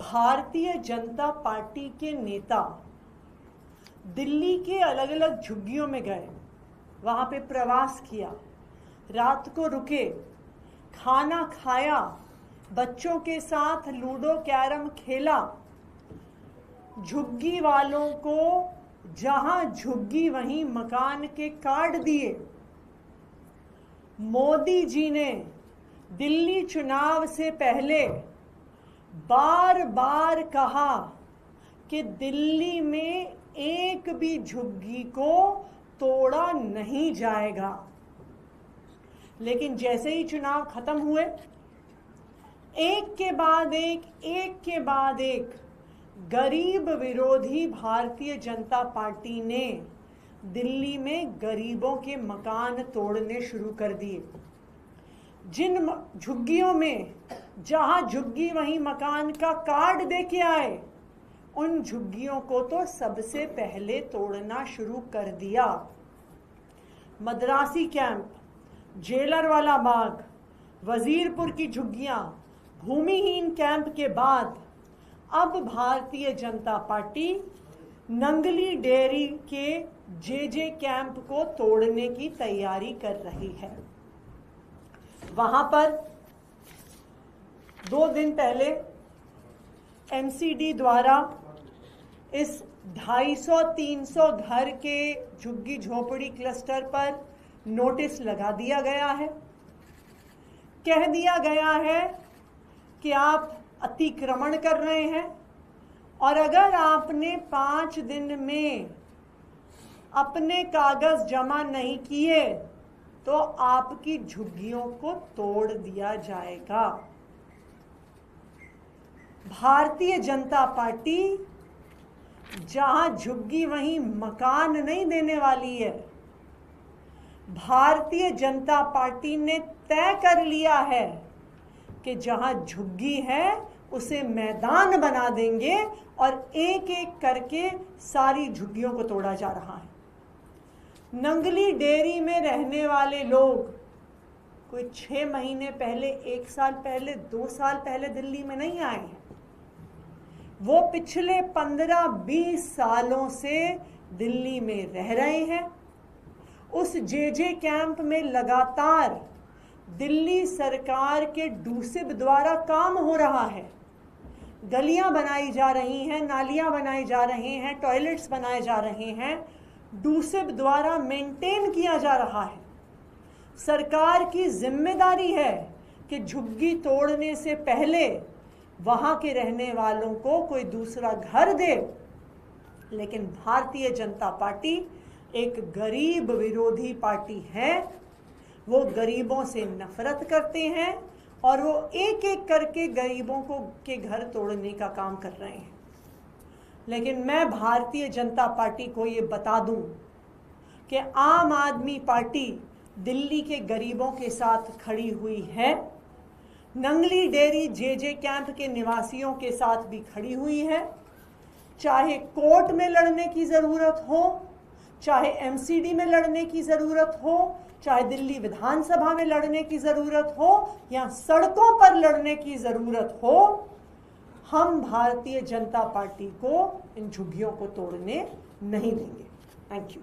Bharatiya Janata party के नेता दिल्ली के अलग अलग झुग्गियों में गए, वहां पे प्रवास किया, रात को रुके, खाना खाया, बच्चों के साथ लूडो कैरम खेला, झुग्गी वालों को जहां झुग्गी वहीं मकान के कार्ड दिए। मोदी जी ने दिल्ली चुनाव से पहले बार बार कहा कि दिल्ली में एक भी झुग्गी को तोड़ा नहीं जाएगा, लेकिन जैसे ही चुनाव खत्म हुए, एक के बाद एक गरीब विरोधी भारतीय जनता पार्टी ने दिल्ली में गरीबों के मकान तोड़ने शुरू कर दिए। जिन झुग्गियों में जहां झुग्गी वहीं मकान का कार्ड देके आए, उन झुग्गियों को तो सबसे पहले तोड़ना शुरू कर दिया। मद्रासी कैंप, जेलर वाला बाग, वजीरपुर की झुग्गियां, भूमिहीन कैंप के बाद अब भारतीय जनता पार्टी नंगली डेयरी के जे कैंप को तोड़ने की तैयारी कर रही है। वहां पर 2 दिन पहले एमसीडी द्वारा इस 250-300 घर के झुग्गी झोपड़ी क्लस्टर पर नोटिस लगा दिया गया है। कह दिया गया है कि आप अतिक्रमण कर रहे हैं और अगर आपने 5 दिन में अपने कागज जमा नहीं किए तो आपकी झुग्गियों को तोड़ दिया जाएगा। भारतीय जनता पार्टी जहां झुग्गी वहीं मकान नहीं देने वाली है। भारतीय जनता पार्टी ने तय कर लिया है कि जहां झुग्गी है उसे मैदान बना देंगे और एक एक करके सारी झुग्गियों को तोड़ा जा रहा है। नंगली डेयरी में रहने वाले लोग कोई 6 महीने पहले, 1 साल पहले, 2 साल पहले दिल्ली में नहीं आए हैं। वो पिछले 15-20 सालों से दिल्ली में रह रहे हैं। उस जे कैंप में लगातार दिल्ली सरकार के डूसिब द्वारा काम हो रहा है। गलियां बनाई जा रही हैं, नालियां बनाई जा रहे हैं, टॉयलेट्स बनाए जा रहे हैं, डूसिब द्वारा मेंटेन किया जा रहा है। सरकार की जिम्मेदारी है कि झुग्गी तोड़ने से पहले वहां के रहने वालों को कोई दूसरा घर दे, लेकिन भारतीय जनता पार्टी एक गरीब विरोधी पार्टी है। वो गरीबों से नफरत करते हैं और वो एक एक करके गरीबों को के घर तोड़ने का काम कर रहे हैं। लेकिन मैं भारतीय जनता पार्टी को ये बता दूं कि आम आदमी पार्टी दिल्ली के गरीबों के साथ खड़ी हुई है। नंगली डेयरी जे कैंप के निवासियों के साथ भी खड़ी हुई है। चाहे कोर्ट में लड़ने की ज़रूरत हो, चाहे एमसीडी में लड़ने की ज़रूरत हो, चाहे दिल्ली विधानसभा में लड़ने की ज़रूरत हो या सड़कों पर लड़ने की ज़रूरत हो, हम भारतीय जनता पार्टी को इन झुग्गियों को तोड़ने नहीं देंगे। Thank you.